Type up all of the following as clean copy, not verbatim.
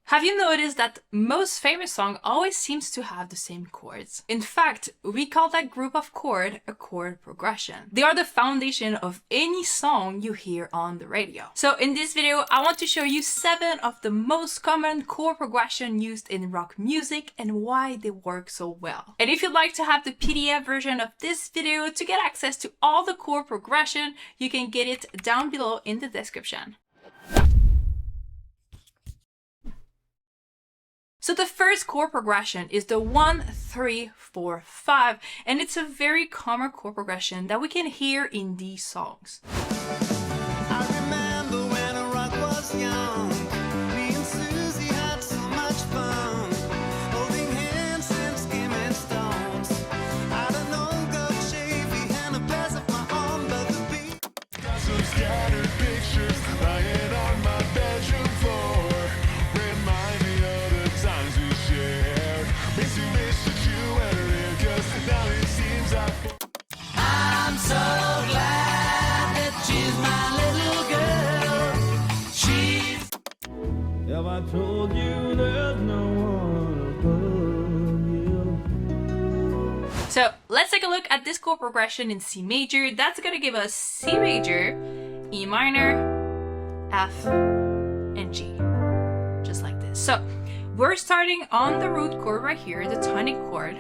Have you noticed that most famous song always seems to have the same chords? In fact, we call that group of chord a chord progression. They are the foundation of any song you hear on the radio. So in this video, I want to show you 7 of the most common chord progression used in rock music and why they work so well. And if you'd like to have the PDF version of this video to get access to all the chord progression, you can get it down below in the description. So the first chord progression is the 1, 3, 4, 5, and it's a very common chord progression that we can hear in these songs. I remember when a rock was young, me and Susie had so much fun, holding hands and skimming stones. I don't know, 𝐒𝐞𝐿 and a pass of my own, but the beat. Got some scattered pictures lying on my bedroom floor. Remind me of the times we shared. Makes me wish that you were here, 'cause now it seems I'm so glad that she's my little girl. She's. Have I told you there's no one above you? So let's take a look at this chord progression in C major. That's gonna give us C major, E minor, F, and G. Just like this. So we're starting on the root chord right here, the tonic chord.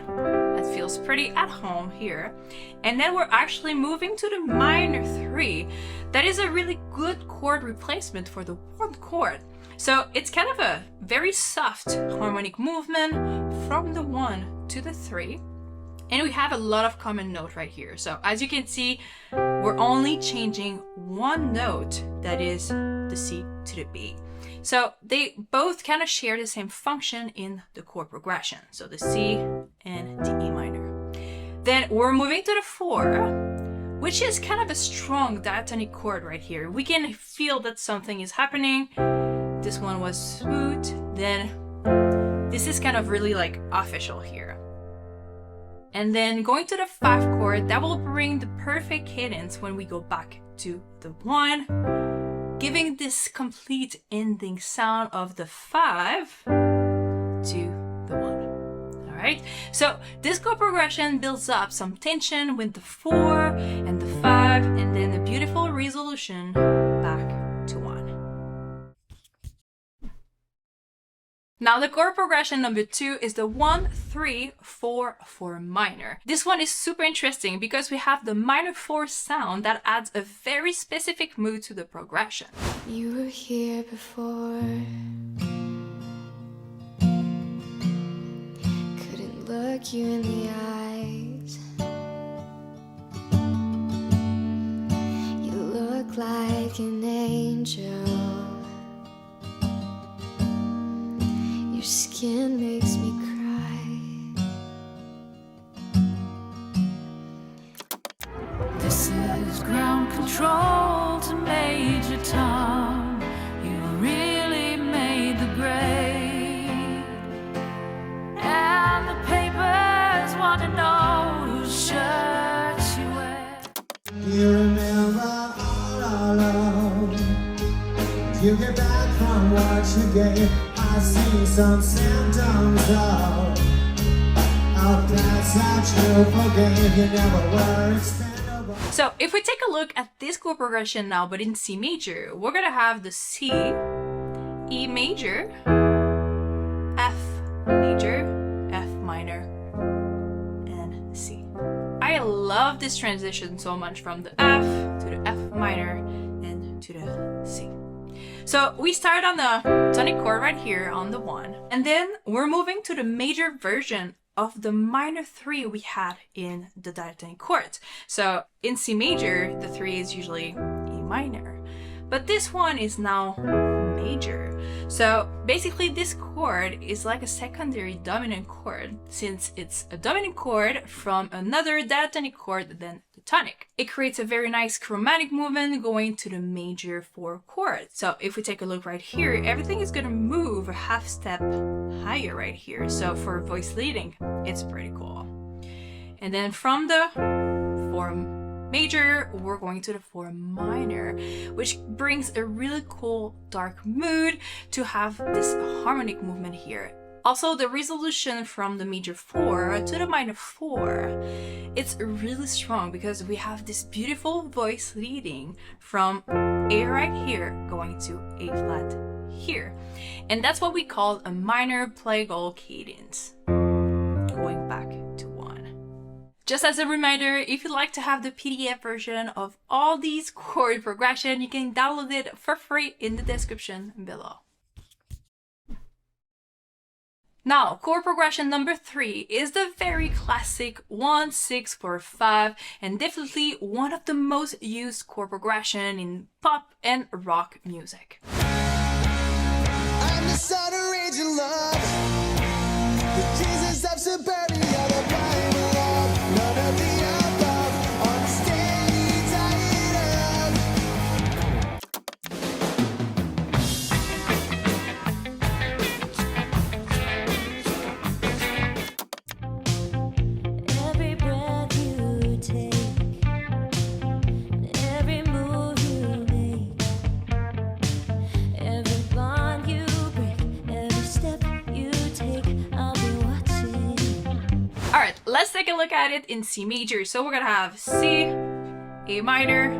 That feels pretty at home here. And then we're actually moving to the minor 3. That is a really good chord replacement for the 1 chord. So it's kind of a very soft harmonic movement from the 1 to the 3. And we have a lot of common note right here. So as you can see, we're only changing 1 note, that is the C to the B. So they both kind of share the same function in the chord progression. So the C and the E minor. Then we're moving to the 4, which is kind of a strong diatonic chord right here. We can feel that something is happening. This one was smooth. Then this is kind of really like official here. And then going to the 5 chord, that will bring the perfect cadence when we go back to the 1. Giving this complete ending sound of the 5 to the 1. All right, so this chord progression builds up some tension with the 4 and the 5, and then a beautiful resolution back to 1. Now the chord progression number 2 is the 1, 3, 4, 4 minor. This one is super interesting because we have the minor 4 sound that adds a very specific mood to the progression. You were here before. Couldn't look you in the eyes. You look like an angel. Your skin makes me cry. This is ground control to Major Tom. You really made the grade. And the papers want to know whose shirt you wear. You remember all alone. You get back from what you gave. I see some symptoms of past that you forgave. You never were expendable. So if we take a look at this chord progression now, but in C major, we're gonna have the C, E major, F major, F minor, and C. I love this transition so much from the F to the F minor and to the C. So we start on the tonic chord right here on the 1, and then we're moving to the major version of the minor 3 we had in the diatonic chords. So in C major, the 3 is usually E minor, but this one is now major. So basically this chord is like a secondary dominant chord, since it's a dominant chord from another diatonic chord than the tonic. It creates a very nice chromatic movement going to the major 4 chord. So if we take a look right here, everything is gonna move a half step higher right here. So for voice leading, it's pretty cool. And then from the 4 major, we're going to the 4 minor, which brings a really cool dark mood to have this harmonic movement here. Also, the resolution from the major 4 to the minor 4, it's really strong because we have this beautiful voice leading from A right here going to A flat here. And that's what we call a minor plagal cadence, going back to 1. Just as a reminder, if you'd like to have the PDF version of all these chord progression, you can download it for free in the description below. Now, chord progression number 3 is the very classic 1, 6, 4, 5, and definitely one of the most used chord progression in pop and rock music. I'm the son of raging love, the Jesus of suburbia, the Bible of none of the above, on the stage I Every breath you take, every move you make, every bond you break, every step you take, I'll be watching. Alright, let's take a look at it in C major. So we're gonna have C, A minor,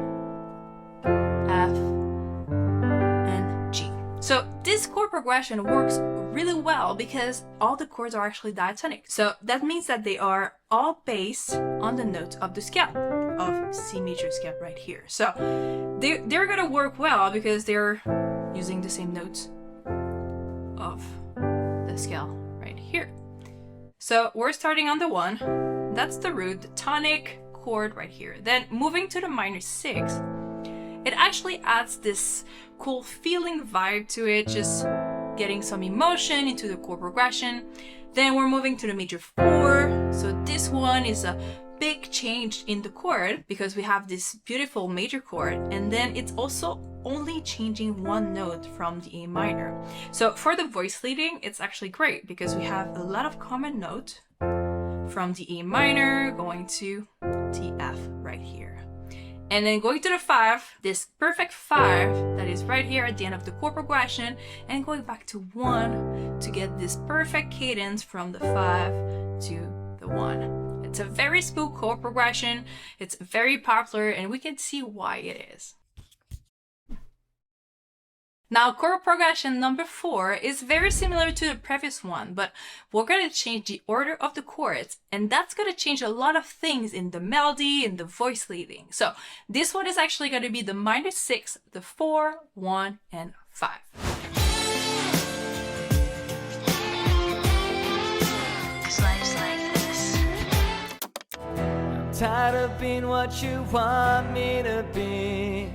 F, and G. So this chord progression works really well because all the chords are actually diatonic. So that means that they are all based on the note of the scale of C major scale right here. So they're gonna work well because they're using the same notes of the scale right here. So we're starting on the 1, that's the root, the tonic chord right here. Then moving to the minor 6, it actually adds this cool feeling vibe to it, just getting some emotion into the chord progression. Then we're moving to the major 4, so this one is a big change in the chord because we have this beautiful major chord, and then it's also only changing one note from the A minor. So for the voice leading, it's actually great because we have a lot of common note from the A minor going to the F right here. And then going to the 5, this perfect 5 that is right here at the end of the chord progression, and going back to 1 to get this perfect cadence from the 5 to the 1. It's a very smooth chord progression, it's very popular, and we can see why it is. Now, chord progression number 4 is very similar to the previous one, but we're going to change the order of the chords, and that's going to change a lot of things in the melody and the voice leading. So this one is actually going to be the minor 6, the 4, 1, and 5. Tired of being what you want me to be,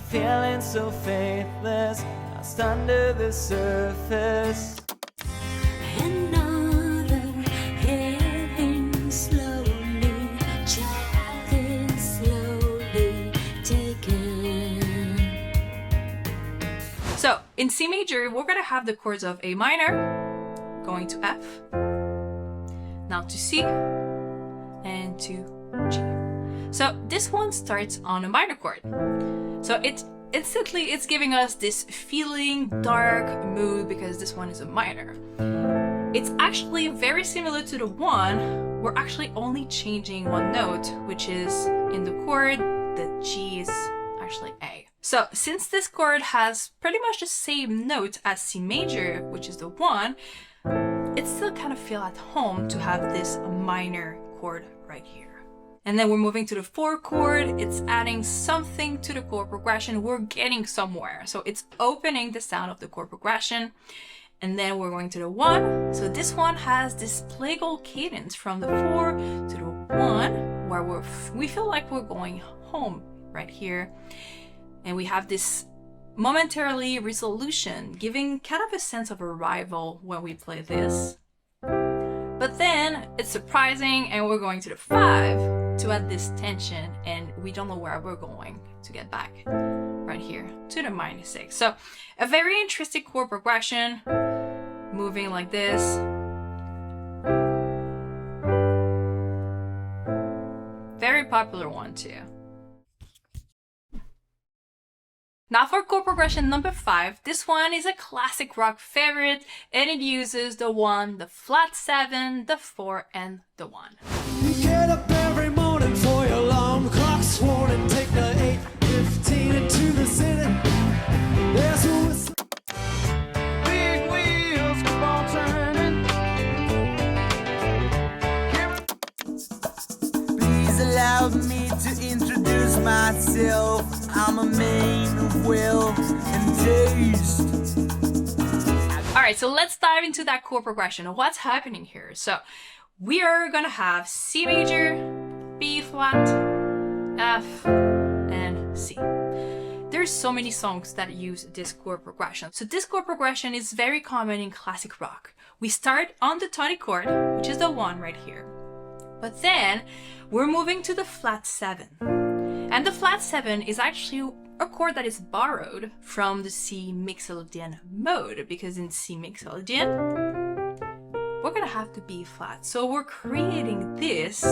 feeling so faithless, lost under the surface. Another healing slowly, charting slowly, taken. So in C major, we're going to have the chords of A minor, going to F, now to C, and to G. So this one starts on a minor chord. So instantly it's giving us this feeling dark mood because this one is a minor. It's actually very similar to the one. We're actually only changing one note, which is in the chord, the G is actually A. So since this chord has pretty much the same note as C major, which is the 1, it still kind of feel at home to have this minor chord right here. And then we're moving to the 4 chord, it's adding something to the chord progression, we're getting somewhere. So it's opening the sound of the chord progression. And then we're going to the 1. So this one has this plagal cadence from the 4 to the 1, where we feel like we're going home right here. And we have this momentarily resolution, giving kind of a sense of arrival when we play this. But then it's surprising and we're going to the 5 to add this tension, and we don't know where we're going to get back right here to the minor 6. So a very interesting chord progression, moving like this. Very popular one too. Now for chord progression number 5, this one is a classic rock favorite, and it uses the 1, the flat 7, the 4, and the 1. You get up every morning for your alarm clock's warning. Take the 8:15 into the city. There's a whistle. Big wheels keep on turning. Please allow me to introduce myself. I'm a man of will and taste. Alright, so let's dive into that chord progression. What's happening here? So we are gonna have C major, B flat, F, and C. There's so many songs that use this chord progression. So this chord progression is very common in classic rock. We start on the tonic chord, which is the 1 right here. But then we're moving to the flat 7. And the flat 7 is actually a chord that is borrowed from the 𝐶 mode, because in 𝐶 we're gonna have the B flat. So we're creating this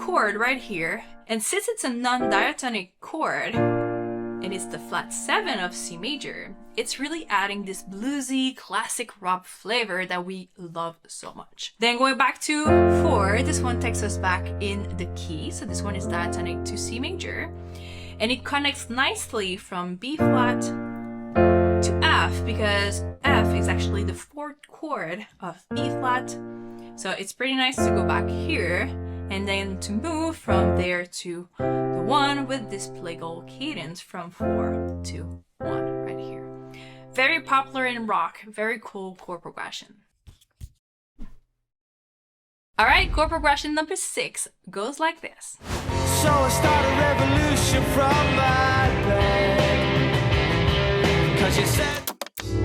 chord right here. And since it's a non-diatonic chord, and it's the flat 7 of C major, it's really adding this bluesy classic rock flavor that we love so much. Then going back to 4, this one takes us back in the key. So this one is diatonic to C major, and it connects nicely from B flat to F, because F is actually the 4th chord of B flat. So it's pretty nice to go back here and then to move from there to the 1 with this plagal cadence from 4 to 1 right here. Very popular in rock, very cool chord progression. Alright, chord progression number 6 goes like this. So I start a revolution from my bed. 'Cause you said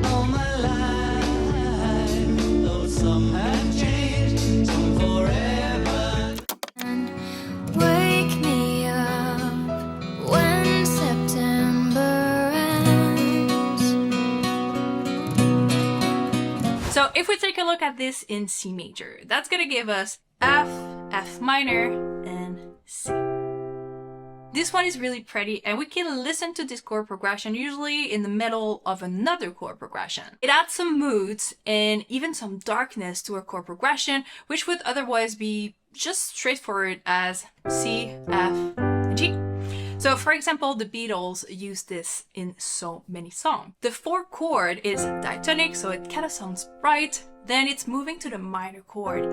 all my life, though some have changed, some forever. Wake me up when September ends. So if we take a look at this in C major, that's gonna give us F, F minor, and C. This one is really pretty, and we can listen to this chord progression usually in the middle of another chord progression. It adds some moods and even some darkness to a chord progression, which would otherwise be just straightforward as C, F, and G. So for example, the Beatles use this in so many songs. The 4th chord is diatonic, so it kind of sounds bright. Then it's moving to the minor chord.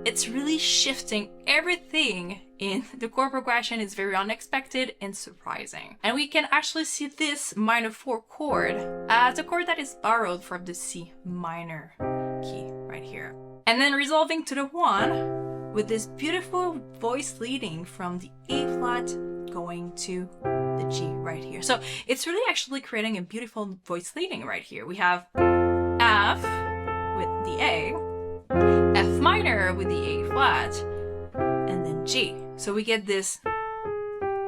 It's really shifting everything in the chord progression. Is very unexpected and surprising. And we can actually see this minor 4 chord as a chord that is borrowed from the C minor key right here. And then resolving to the 1 with this beautiful voice leading from the A flat going to the G right here. So it's really actually creating a beautiful voice leading right here. We have F with the A, F minor with the A flat, and then G. So we get this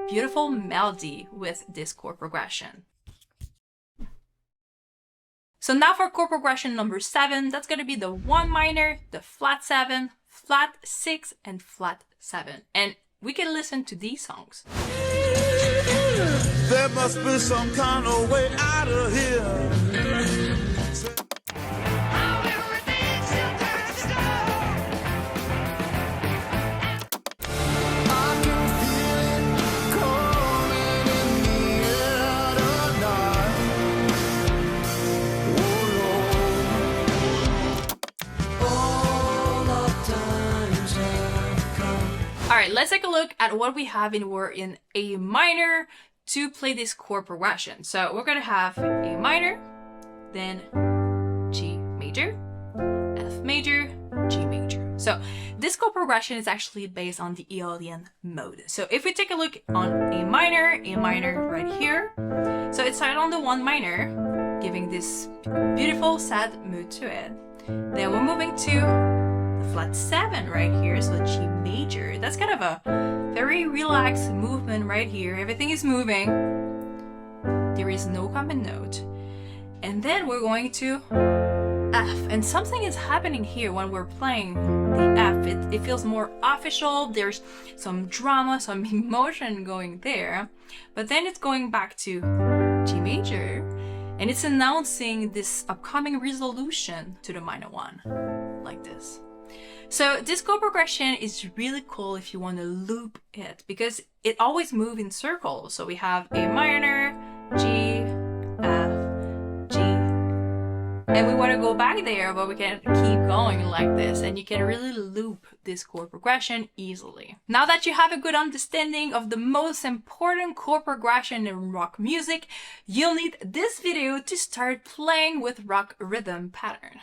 beautiful melody with this chord progression. So now for chord progression number 7, that's going to be the 1 minor, the flat 7, flat 6, and flat 7. And we can listen to these songs. There must be some kind of way out of here. Alright, let's take a look at what we have in we're in A minor to play this chord progression. So we're gonna have A minor, then G major, F major, G major. So this chord progression is actually based on the Aeolian mode. So if we take a look on A minor right here, so it started on the 1 minor, giving this beautiful sad mood to it. Then we're moving to flat 7 right here, so G major. That's kind of a very relaxed movement right here. Everything is moving. There is no common note. And then we're going to F. And something is happening here when we're playing the F. It feels more official. There's some drama, some emotion going there. But then it's going back to G major, and it's announcing this upcoming resolution to the minor 1, like this. So this chord progression is really cool if you want to loop it, because it always moves in circles. So we have A minor, G, F, G, and we want to go back there, but we can keep going like this, and you can really loop this chord progression easily. Now that you have a good understanding of the most important chord progression in rock music, you'll need this video to start playing with rock rhythm pattern.